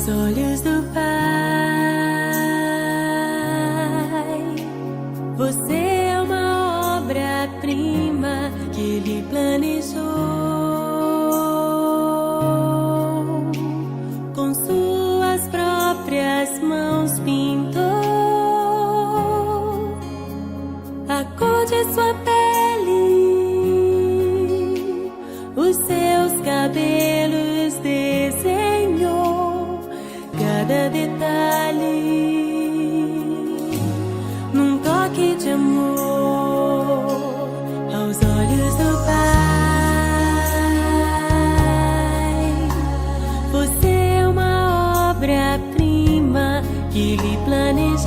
Aos olhos do Pai, você é uma obra-prima que Ele planejou. Com suas próprias mãos pintou a cor de sua pele, os seus cabelos desenhou cada detalhe num toque de amor. Aos olhos do Pai, você é uma obra-prima que Ele planejou.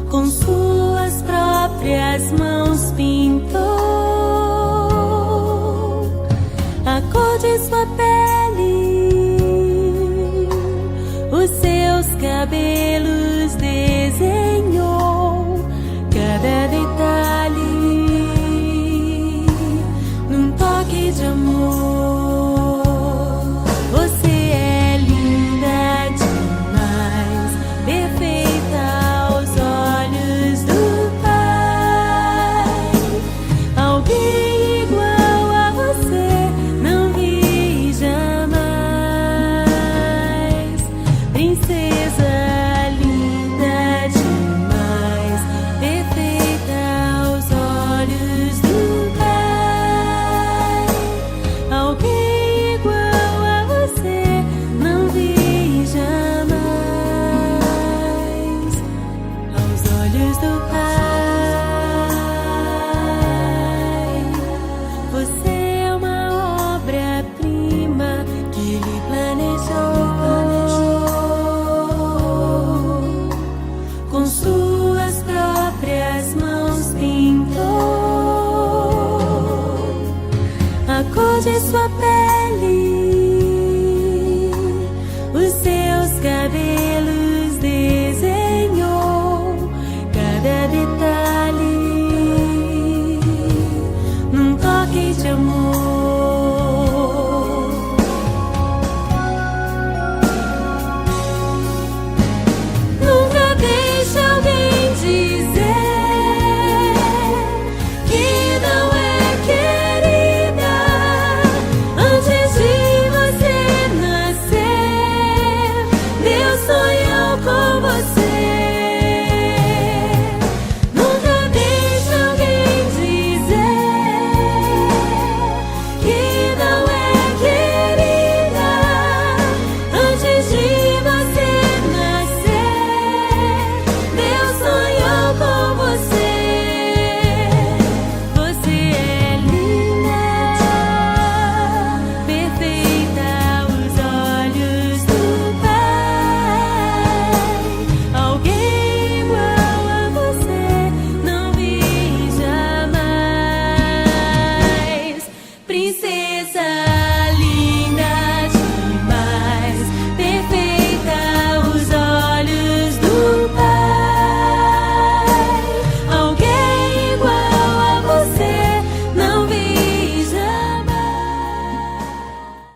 Com suas próprias mãos pintou a cor de sua pele, os seus cabelos desenhou cada detalhe num toque de amor. Você é linda demais, perfeita aos olhos do Pai. Alguém igual a você não vi jamais. Princesa linda demais, perfeita aos olhos do Pai. Alguém igual a você não vi jamais. Aos olhos do Pai, você é uma obra-prima que Ele planejou. Com suas próprias mãos pintou a cor de sua pele, os seus cabelos